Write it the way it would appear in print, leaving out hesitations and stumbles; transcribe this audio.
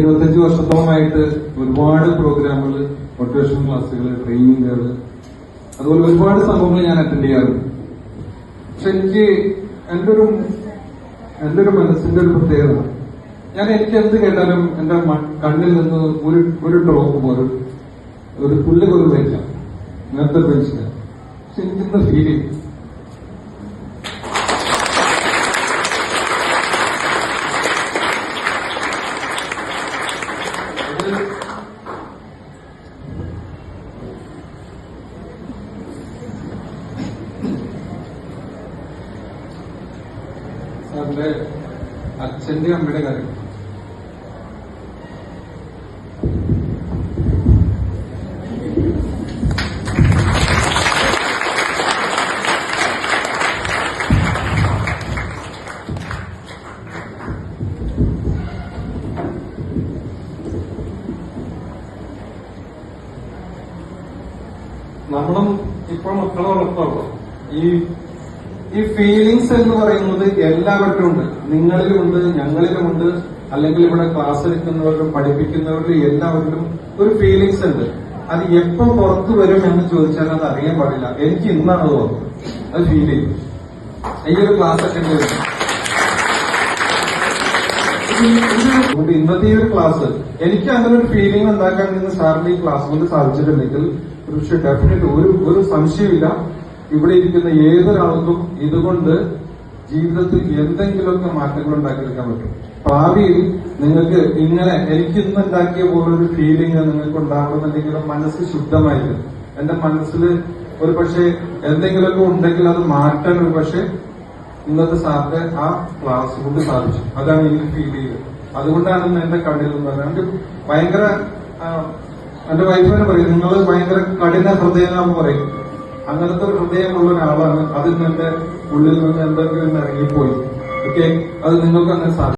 25 വർഷത്തോളമായിട്ട് ഒരുപാട് പ്രോഗ്രാമുകൾ, മോട്ടിവേഷൻ ക്ലാസ്സുകൾ, ട്രെയിനിങ്ങുകൾ, അതുപോലെ ഒരുപാട് സംഭവങ്ങൾ ഞാൻ അറ്റൻഡ് ചെയ്യാറുണ്ട്. പക്ഷെ എന്റെ ഒരു മനസ്സിന്റെ ഒരു പ്രത്യേകത, എനിക്ക് എന്ത് കേട്ടാലും എന്റെ കണ്ണിൽ നിന്ന് ഒരു ഡ്രോപ്പ് പോലും, ഒരു പുല്ല് പോലും വരില്ല. നേരത്തെ പ്രതീക്ഷിച്ച പക്ഷെ എനിക്കിന്ന് ഫീൽ ചെയ്യും. സാറിന്റെ അച്ഛന്റെ അമ്മയുടെ കാര്യം. നമ്മളും ഇപ്പോൾ മക്കളെ വളർത്തുള്ളൂ. ഈ ഫീലിങ്സ് എന്ന് പറയുന്നത് എല്ലാവർക്കും ഉണ്ട്. നിങ്ങളിലുമുണ്ട്, ഞങ്ങളിലുമുണ്ട്, അല്ലെങ്കിൽ ഇവിടെ ക്ലാസ് എടുക്കുന്നവരിലും പഠിപ്പിക്കുന്നവരിലും എല്ലാവരിലും ഒരു ഫീലിങ്സ് ഉണ്ട്. അത് എപ്പോ പുറത്തു വരും എന്ന് ചോദിച്ചാൽ അത് അറിയാൻ പാടില്ല. എനിക്ക് ഇന്നാണ് അത് തോന്നുന്നത്, അത് ഫീൽ ചെയ്യും. ഈ ഒരു ക്ലാസ് അറ്റൻഡ് ചെയ്തു. ഇന്നത്തെ ഈ ഒരു ക്ലാസ് എനിക്ക് അങ്ങനെ ഒരു ഫീലിംഗ് ഉണ്ടാക്കാൻ നിന്ന് സാറിന്റെ ഈ ക്ലാസ് കൊണ്ട് സാധിച്ചിട്ടുണ്ടെങ്കിൽ പക്ഷെ ഡെഫിനറ്റ് ഒരു സംശയമില്ല, ഇവിടെ ഇരിക്കുന്ന ഏതൊരാൾക്കും ഇതുകൊണ്ട് ജീവിതത്തിൽ എന്തെങ്കിലുമൊക്കെ മാറ്റങ്ങൾ ഉണ്ടാക്കിയെടുക്കാൻ പറ്റും. ഭാവിയിൽ നിങ്ങൾക്ക് ഇങ്ങനെ എനിക്കിന്ന് ഉണ്ടാക്കിയ പോലൊരു ഫീലിംഗ് നിങ്ങൾക്ക് ഉണ്ടാകണമെന്നുണ്ടെങ്കിലും മനസ്സ് ശുദ്ധമായിരിക്കും. എന്റെ മനസ്സിൽ ഒരു പക്ഷെ എന്തെങ്കിലുമൊക്കെ ഉണ്ടെങ്കിൽ അത് മാറ്റാൻ ഒരു പക്ഷെ ഇന്നത്തെ സാറിന്റെ ആ ക്ലാസ് കൊണ്ട് സാധിച്ചു. അതാണ് എനിക്ക് ഫീൽ ചെയ്തത്. അതുകൊണ്ടാണ് എന്റെ കണ്ണിൽ നിന്ന് പറഞ്ഞത്. ഭയങ്കര എന്റെ വൈഫിനെ പറയും, നിങ്ങൾ ഭയങ്കര കഠിന ഹൃദയനാന്ന് പറയും. അങ്ങനത്തെ ഒരു ഹൃദയമുള്ള ഒരാളാണ്. അതിൽ നിന്ന് എന്റെ ഉള്ളിൽ നിന്ന് എന്തെങ്കിലും ഇറങ്ങിപ്പോയി. ഓക്കെ, അത് നിങ്ങൾക്ക് അങ്ങനെ സാധിക്കും.